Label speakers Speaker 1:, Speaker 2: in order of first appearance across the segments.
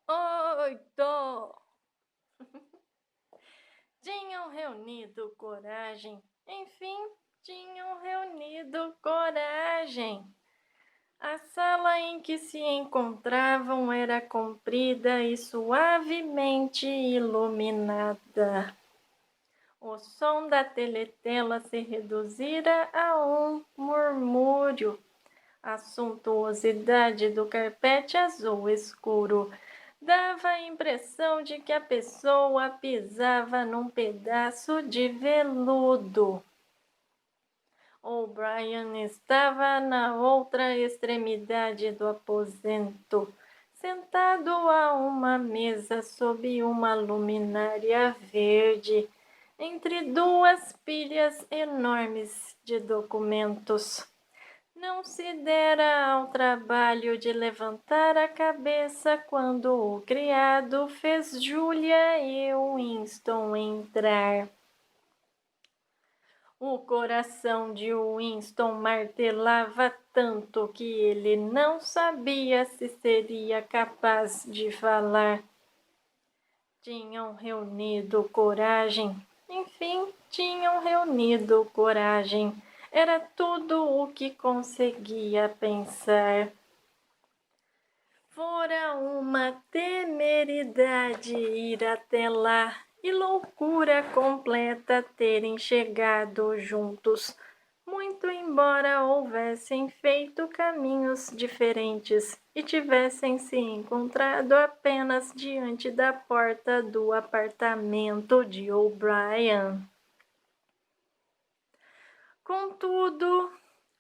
Speaker 1: 8. Tinham reunido coragem, enfim, tinham reunido coragem. A sala em que se encontravam era comprida e suavemente iluminada. O som da teletela se reduzira a um murmúrio. A suntuosidade do carpete azul escuro dava a impressão de que a pessoa pisava num pedaço de veludo. O'Brien estava na outra extremidade do aposento, sentado a uma mesa sob uma luminária verde, entre duas pilhas enormes de documentos. Não se dera ao trabalho de levantar a cabeça quando o criado fez Julia e Winston entrar. O coração de Winston martelava tanto que ele não sabia se seria capaz de falar. Tinham reunido coragem. Enfim, tinham reunido coragem. Era tudo o que conseguia pensar. Fora uma temeridade ir até lá e loucura completa terem chegado juntos, muito embora houvessem feito caminhos diferentes e tivessem se encontrado apenas diante da porta do apartamento de O'Brien. Contudo,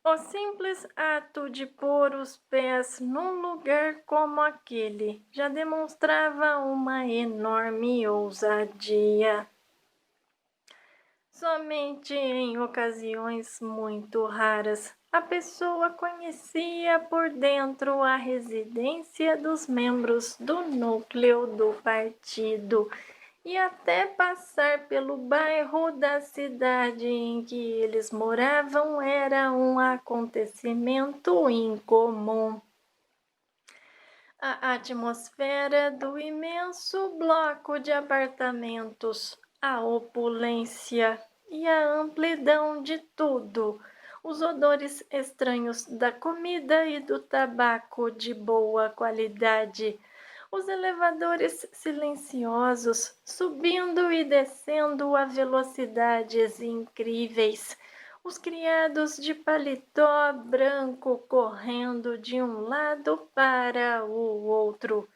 Speaker 1: o simples ato de pôr os pés num lugar como aquele já demonstrava uma enorme ousadia. Somente em ocasiões muito raras a pessoa conhecia por dentro a residência dos membros do núcleo do partido e até passar pelo bairro da cidade em que eles moravam era um acontecimento incomum. A atmosfera do imenso bloco de apartamentos, a opulência e a amplidão de tudo, os odores estranhos da comida e do tabaco de boa qualidade, os elevadores silenciosos, subindo e descendo a velocidades incríveis, os criados de paletó branco correndo de um lado para o outro.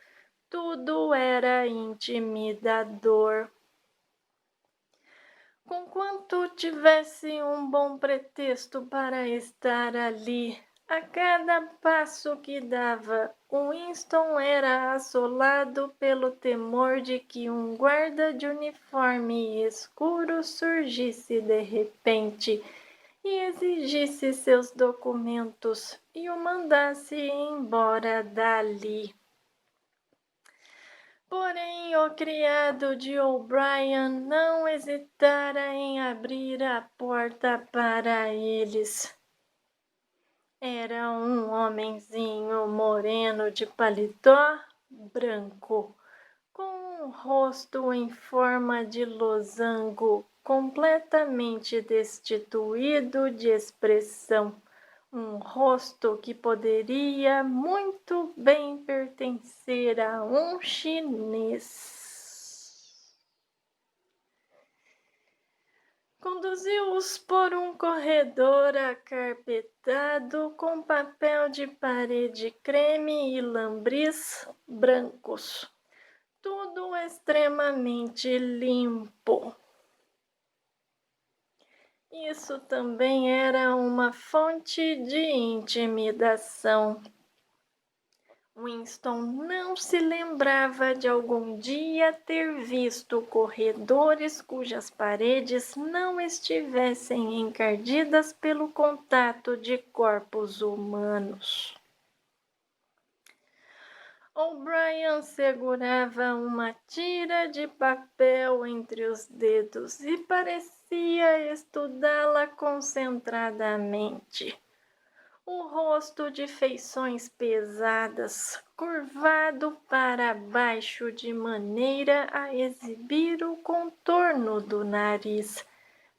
Speaker 1: Tudo era intimidador. Conquanto tivesse um bom pretexto para estar ali, a cada passo que dava, Winston era assolado pelo temor de que um guarda de uniforme escuro surgisse de repente e exigisse seus documentos e o mandasse embora dali. Porém, o criado de O'Brien não hesitara em abrir a porta para eles. Era um homenzinho moreno de paletó branco, com um rosto em forma de losango, completamente destituído de expressão. Um rosto que poderia muito bem pertencer a um chinês. Conduziu-os por um corredor acarpetado com papel de parede creme e lambris brancos. Tudo extremamente limpo. Isso também era uma fonte de intimidação. Winston não se lembrava de algum dia ter visto corredores cujas paredes não estivessem encardidas pelo contato de corpos humanos. O'Brien segurava uma tira de papel entre os dedos e parecia estudá-la concentradamente. o rosto de feições pesadas, curvado para baixo de maneira a exibir o contorno do nariz,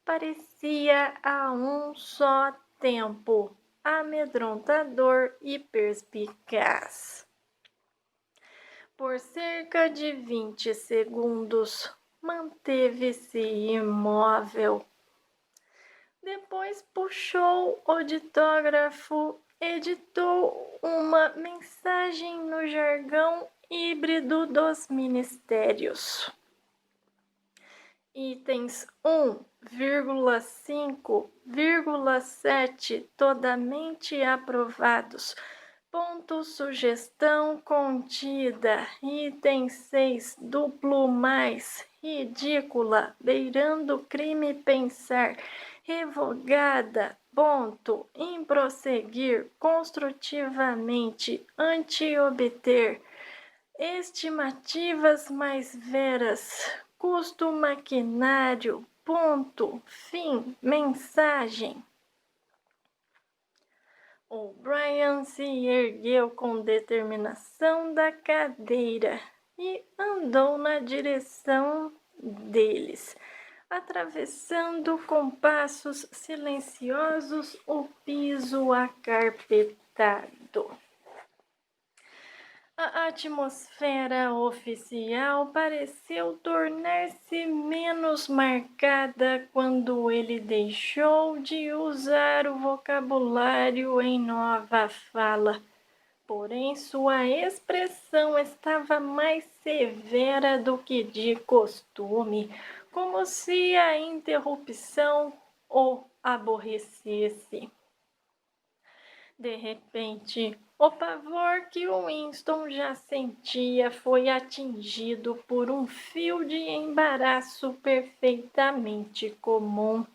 Speaker 1: parecia a um só tempo amedrontador e perspicaz. Por cerca de 20 segundos, manteve-se imóvel. Depois puxou o ditógrafo, editou uma mensagem no jargão híbrido dos ministérios. Itens 1,5,7 totalmente aprovados. Ponto sugestão contida. Item 6, duplo mais, ridícula, beirando crime pensar, revogada. Ponto, em prosseguir construtivamente, anti-obter, estimativas mais veras, custo maquinário, ponto, fim, mensagem. O'Brien se ergueu com determinação da cadeira e andou na direção deles, atravessando com passos silenciosos o piso acarpetado. A atmosfera oficial pareceu tornar-se menos marcada quando ele deixou de usar o vocabulário em nova fala. Porém, sua expressão estava mais severa do que de costume, como se a interrupção o aborrecesse. De repente, o pavor que Winston já sentia foi atingido por um fio de embaraço perfeitamente comum.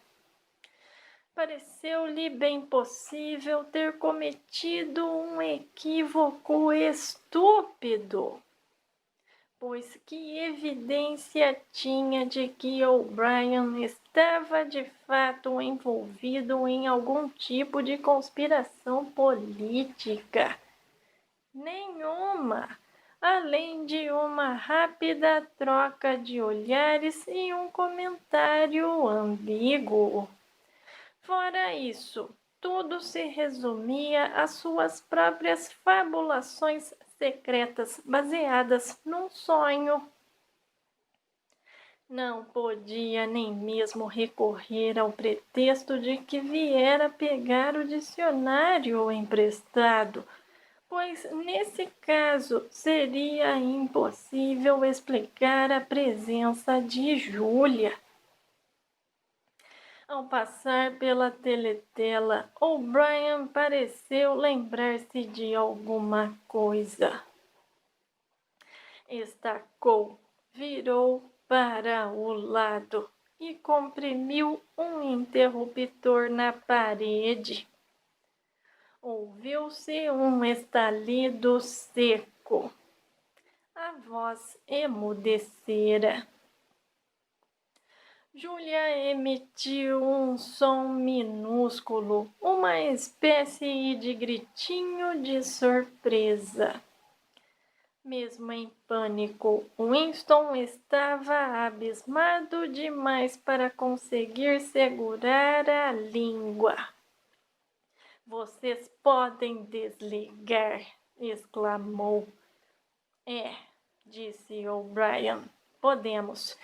Speaker 1: Pareceu-lhe bem possível ter cometido um equívoco estúpido, pois que evidência tinha de que O'Brien estava de fato envolvido em algum tipo de conspiração política? Nenhuma, além de uma rápida troca de olhares e um comentário ambíguo. Fora isso, tudo se resumia às suas próprias fabulações secretas baseadas num sonho. Não podia nem mesmo recorrer ao pretexto de que viera pegar o dicionário emprestado, pois nesse caso seria impossível explicar a presença de Júlia. Ao passar pela teletela, O'Brien pareceu lembrar-se de alguma coisa. Estacou, virou para o lado e comprimiu um interruptor na parede. Ouviu-se um estalido seco. A voz emudecera. Júlia emitiu um som minúsculo, uma espécie de gritinho de surpresa. Mesmo em pânico, Winston estava abismado demais para conseguir segurar a língua. "Vocês podem desligar", exclamou. Disse O'Brien. "Podemos.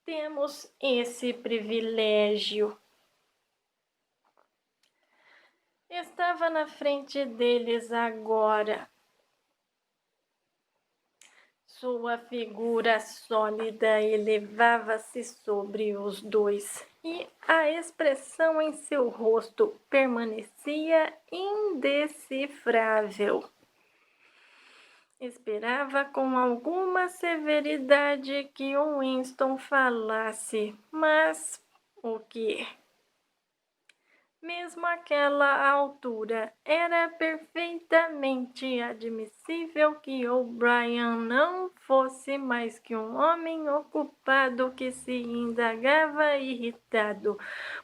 Speaker 1: Temos esse privilégio." Estava na frente deles agora. Sua figura sólida elevava-se sobre os dois e a expressão em seu rosto permanecia indecifrável. Esperava com alguma severidade que Winston falasse, mas o quê? Mesmo àquela altura, era perfeitamente admissível que O'Brien não fosse mais que um homem ocupado que se indagava irritado,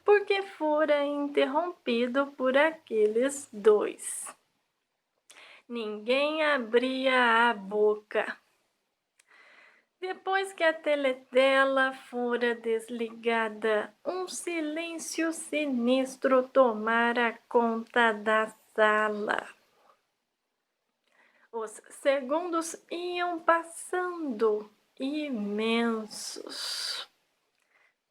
Speaker 1: porque fora interrompido por aqueles dois. Ninguém abria a boca. Depois que a teletela fora desligada, um silêncio sinistro tomara conta da sala. Os segundos iam passando, imensos.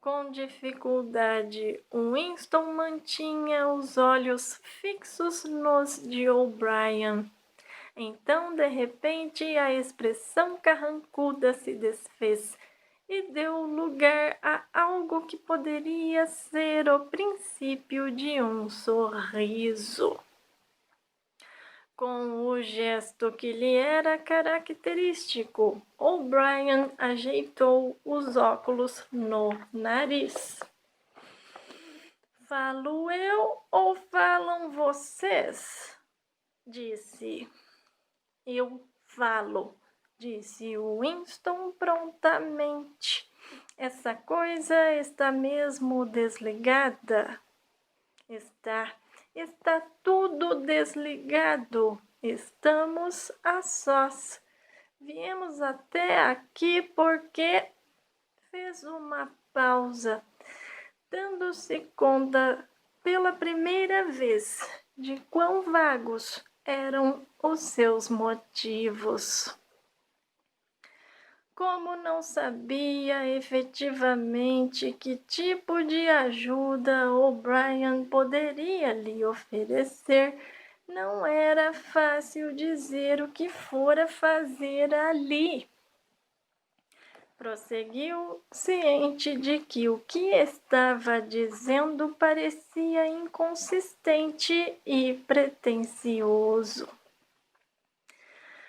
Speaker 1: Com dificuldade, Winston mantinha os olhos fixos nos de O'Brien. Então, de repente, a expressão carrancuda se desfez e deu lugar a algo que poderia ser o princípio de um sorriso. Com o gesto que lhe era característico, O'Brien ajeitou os óculos no nariz. Falo eu ou falam vocês? Disse. Eu falo, disse Winston prontamente. Essa coisa está mesmo desligada? Está tudo desligado. Estamos a sós. Viemos até aqui porque fez uma pausa, dando-se conta pela primeira vez de quão vagos eram os seus motivos. Como não sabia efetivamente que tipo de ajuda O'Brien poderia lhe oferecer, não era fácil dizer o que fora fazer ali. Prosseguiu, ciente de que o que estava dizendo parecia inconsistente e pretensioso.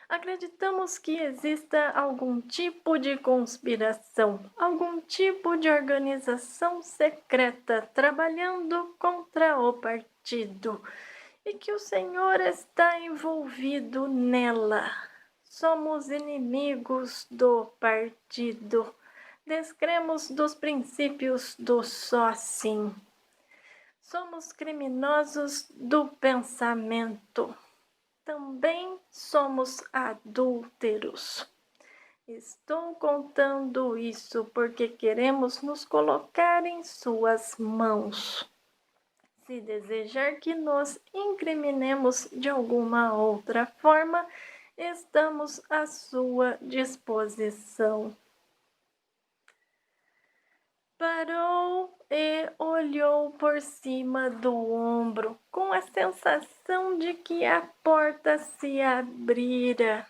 Speaker 1: Acreditamos que exista algum tipo de conspiração, algum tipo de organização secreta trabalhando contra o partido e que o senhor está envolvido nela. Somos inimigos do partido. Descremos dos princípios do só sim. Somos criminosos do pensamento. Também somos adúlteros. Estou contando isso porque queremos nos colocar em suas mãos. Se desejar que nos incriminemos de alguma outra forma, estamos à sua disposição. Parou e olhou por cima do ombro, com a sensação de que a porta se abrira.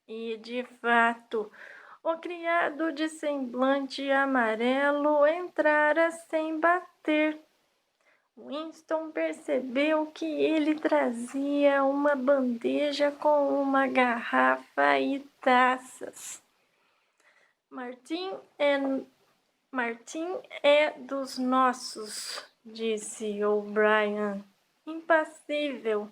Speaker 1: E, de fato, o criado de semblante amarelo entrara sem bater. Winston percebeu que ele trazia uma bandeja com uma garrafa e taças. Martin é dos nossos, disse O'Brien, impassível.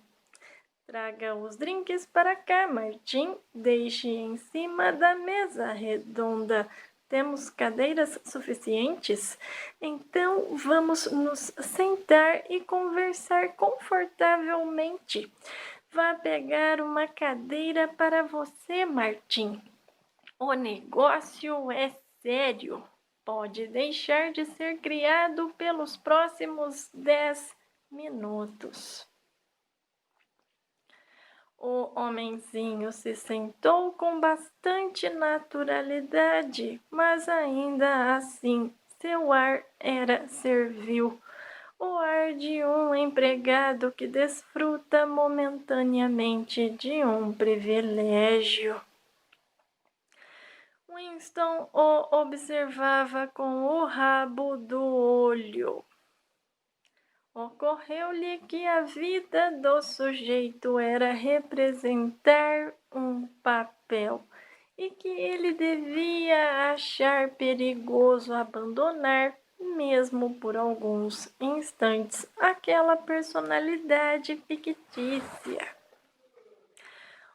Speaker 1: Traga os drinks para cá, Martin. Deixe em cima da mesa redonda. Temos cadeiras suficientes? Então vamos nos sentar e conversar confortavelmente. Vá pegar uma cadeira para você, Martin. O negócio é sério. Pode deixar de ser criado pelos próximos 10 minutos. O homenzinho se sentou com bastante naturalidade, mas ainda assim seu ar era servil, o ar de um empregado que desfruta momentaneamente de um privilégio. Winston o observava com o rabo do olho. Ocorreu-lhe que a vida do sujeito era representar um papel e que ele devia achar perigoso abandonar mesmo por alguns instantes, aquela personalidade fictícia.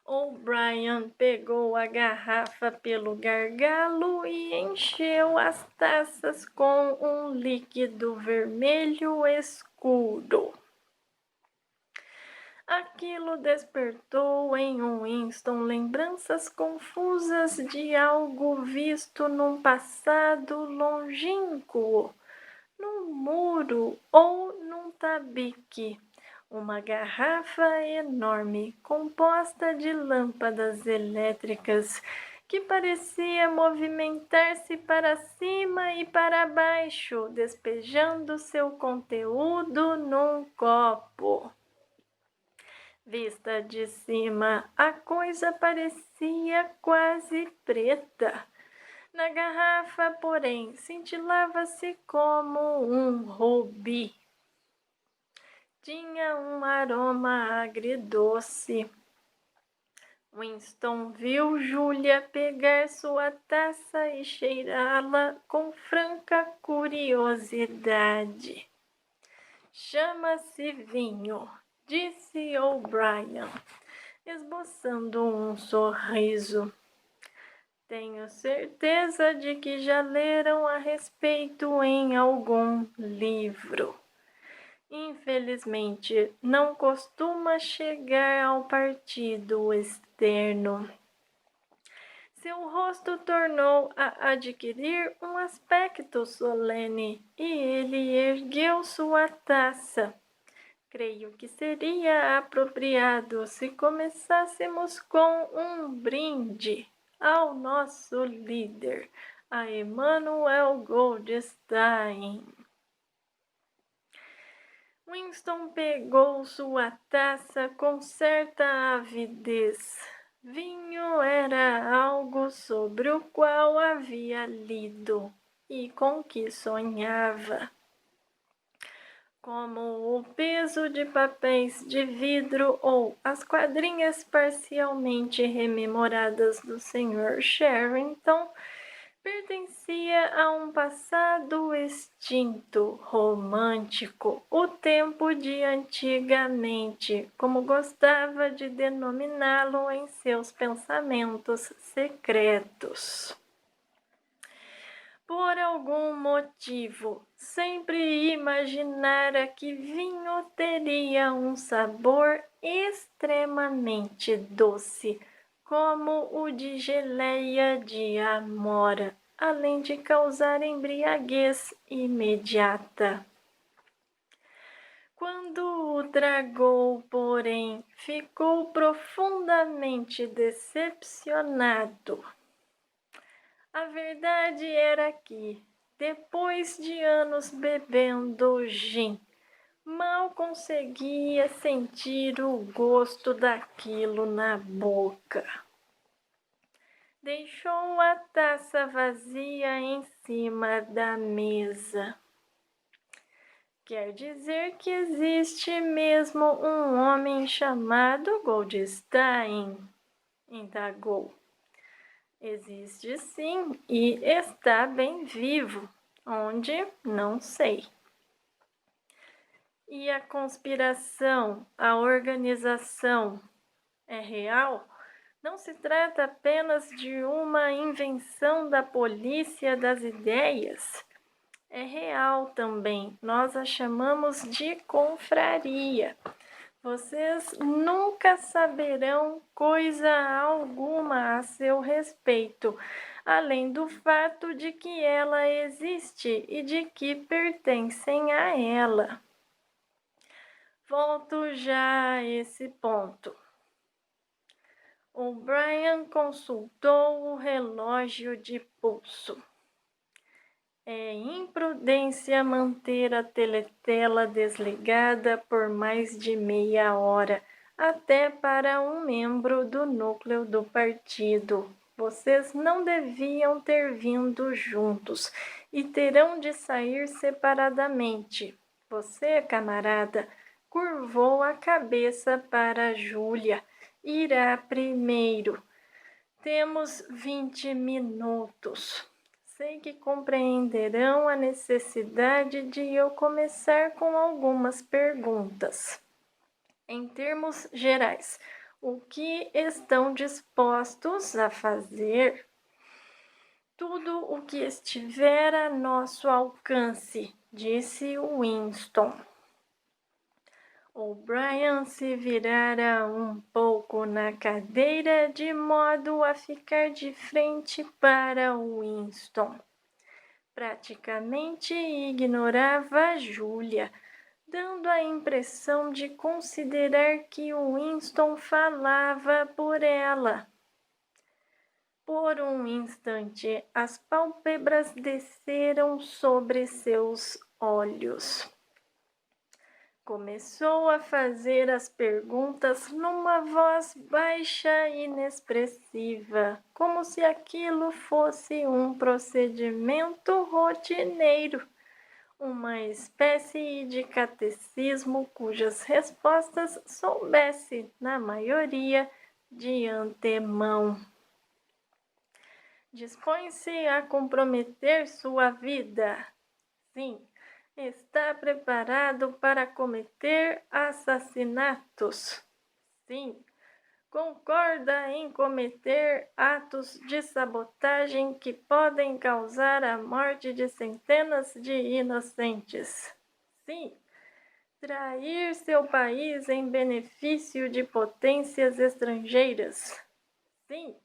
Speaker 1: O'Brien pegou a garrafa pelo gargalo e encheu as taças com um líquido vermelho escuro. Aquilo despertou em Winston lembranças confusas de algo visto num passado longínquo, num muro ou num tabique. Uma garrafa enorme, composta de lâmpadas elétricas, que parecia movimentar-se para cima e para baixo, despejando seu conteúdo num copo. Vista de cima, a coisa parecia quase preta. Na garrafa, porém, cintilava-se como um rubi. Tinha um aroma agridoce. Winston viu Julia pegar sua taça e cheirá-la com franca curiosidade. Chama-se vinho, disse O'Brien, esboçando um sorriso. Tenho certeza de que já leram a respeito em algum livro. Infelizmente, não costuma chegar ao partido externo. Seu rosto tornou a adquirir um aspecto solene e ele ergueu sua taça. Creio que seria apropriado se começássemos com um brinde ao nosso líder, a Emanuel Goldstein. Winston pegou sua taça com certa avidez. Vinho era algo sobre o qual havia lido e com que sonhava. Como o peso de papéis de vidro ou as quadrinhas parcialmente rememoradas do Sr. Sherrington, pertencia a um passado extinto, romântico, o tempo de antigamente, como gostava de denominá-lo em seus pensamentos secretos. Por algum motivo, sempre imaginara que vinho teria um sabor extremamente doce, como o de geleia de amora, além de causar embriaguez imediata. Quando o tragou, porém, ficou profundamente decepcionado. A verdade era que, depois de anos bebendo gin, mal conseguia sentir o gosto daquilo na boca. Deixou a taça vazia em cima da mesa. Quer dizer que existe mesmo um homem chamado Goldstein? Indagou. Existe sim, e está bem vivo. Onde? Não sei. E a conspiração, a organização, é real? Não se trata apenas de uma invenção da polícia das ideias. É real também. Nós a chamamos de confraria. Vocês nunca saberão coisa alguma a seu respeito, além do fato de que ela existe e de que pertencem a ela. Volto já a esse ponto. O'Brien consultou o relógio de pulso. É imprudência manter a teletela desligada por mais de meia hora, até para um membro do núcleo do partido. Vocês não deviam ter vindo juntos e terão de sair separadamente. Você, camarada, curvou a cabeça para Júlia. Irá primeiro. Temos 20 minutos. sei que compreenderão a necessidade de eu começar com algumas perguntas. Em termos gerais, o que estão dispostos a fazer? Tudo o que estiver a nosso alcance, disse Winston. O'Brien se virara um pouco na cadeira de modo a ficar de frente para Winston. Praticamente ignorava Júlia, dando a impressão de considerar que Winston falava por ela. Por um instante, as pálpebras desceram sobre seus olhos. Começou a fazer as perguntas numa voz baixa e inexpressiva, como se aquilo fosse um procedimento rotineiro, uma espécie de catecismo cujas respostas soubesse, na maioria, de antemão. Dispõe-se a comprometer sua vida. Sim. Está preparado para cometer assassinatos? Sim. Concorda em cometer atos de sabotagem que podem causar a morte de centenas de inocentes? Sim. Trair seu país em benefício de potências estrangeiras? Sim.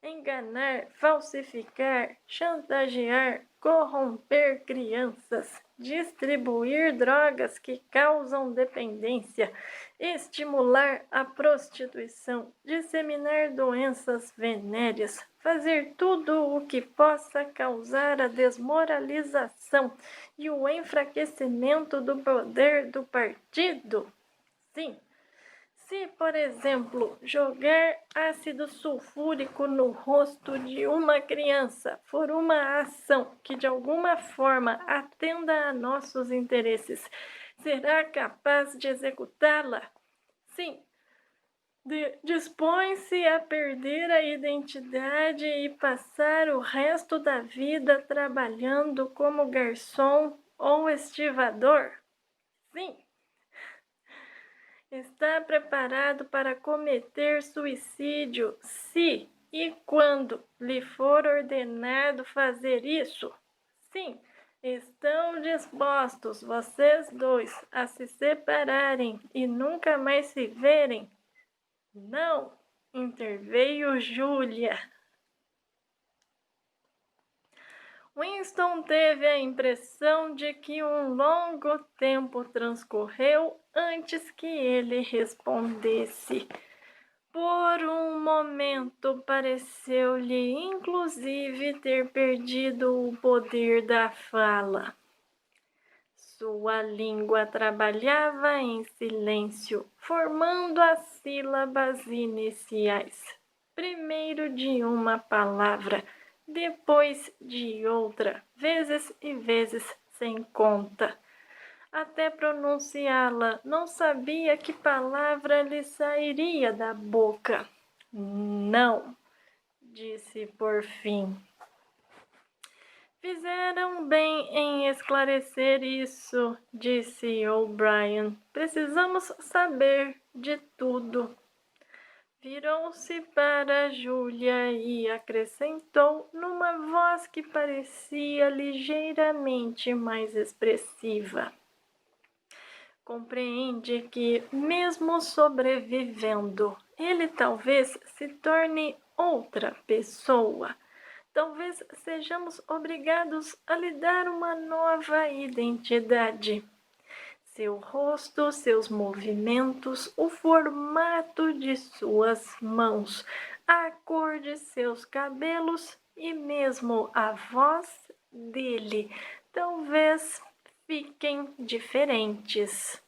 Speaker 1: Enganar, falsificar, chantagear, corromper crianças, distribuir drogas que causam dependência, estimular a prostituição, disseminar doenças venéreas, fazer tudo o que possa causar a desmoralização e o enfraquecimento do poder do partido? Sim. Se, por exemplo, jogar ácido sulfúrico no rosto de uma criança for uma ação que de alguma forma atenda a nossos interesses, será capaz de executá-la? Sim. Dispõe-se a perder a identidade e passar o resto da vida trabalhando como garçom ou estivador? Sim. Está preparado para cometer suicídio se e quando lhe for ordenado fazer isso? Sim. Estão dispostos vocês dois a se separarem e nunca mais se verem? Não, interveio Júlia. Winston teve a impressão de que um longo tempo transcorreu antes que ele respondesse. Por um momento pareceu-lhe inclusive ter perdido o poder da fala. Sua língua trabalhava em silêncio, formando as sílabas iniciais, primeiro de uma palavra, depois de outra, vezes e vezes sem conta. Até pronunciá-la, não sabia que palavra lhe sairia da boca. Não, disse por fim. Fizeram bem em esclarecer isso, disse O'Brien. Precisamos saber de tudo. Virou-se para Júlia e acrescentou numa voz que parecia ligeiramente mais expressiva. Compreende que, mesmo sobrevivendo, ele talvez se torne outra pessoa. Talvez sejamos obrigados a lhe dar uma nova identidade. Seu rosto, seus movimentos, o formato de suas mãos, a cor de seus cabelos e mesmo a voz dele talvez fiquem diferentes.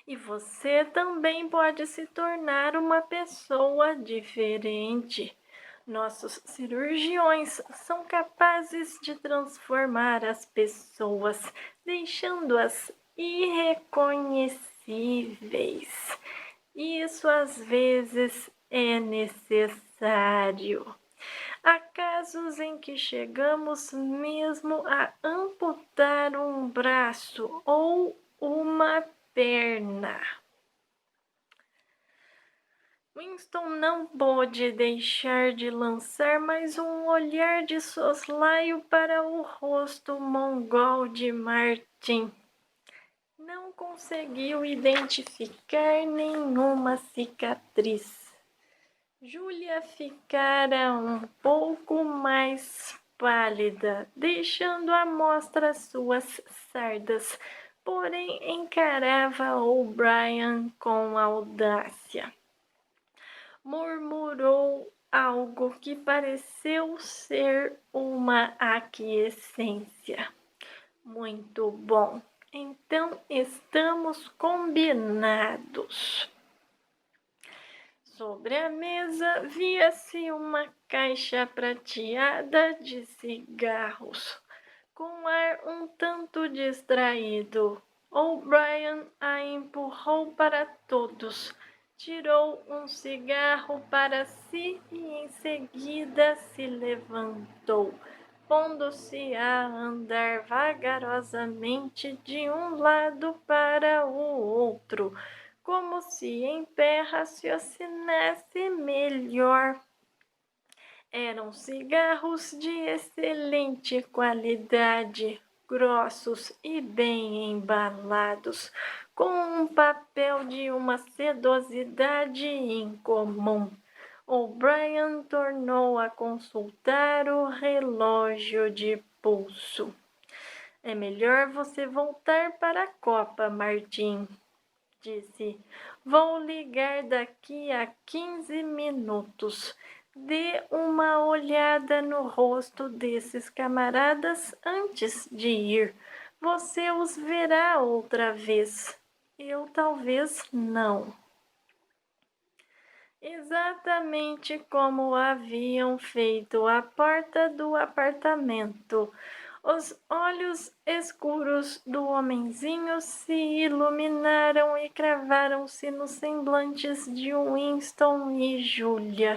Speaker 1: E você também pode se tornar uma pessoa diferente. Nossos cirurgiões são capazes de transformar as pessoas, deixando-as irreconhecíveis. Isso às vezes é necessário. Há casos em que chegamos mesmo a amputar um braço ou uma perna. Winston não pôde deixar de lançar mais um olhar de soslaio para o rosto mongol de Martin. Não conseguiu identificar nenhuma cicatriz. Júlia ficara um pouco mais pálida, deixando à mostra suas sardas, porém encarava O'Brien com audácia. Murmurou algo que pareceu ser uma aquiescência. Muito bom. Então estamos combinados. Sobre a mesa via-se uma caixa prateada de cigarros, com ar um tanto distraído. O'Brien a empurrou para todos, tirou um cigarro para si e em seguida se levantou, pondo-se a andar vagarosamente de um lado para o outro, como se em pé raciocinasse melhor. Eram cigarros de excelente qualidade, grossos e bem embalados, com um papel de uma sedosidade incomum. O'Brien tornou a consultar o relógio de pulso. É melhor você voltar para a copa, Martim, disse. Vou ligar daqui a 15 minutos. Dê uma olhada no rosto desses camaradas antes de ir. Você os verá outra vez. Eu talvez não. Exatamente como haviam feito à porta do apartamento. Os olhos escuros do homenzinho se iluminaram e cravaram-se nos semblantes de Winston e Júlia.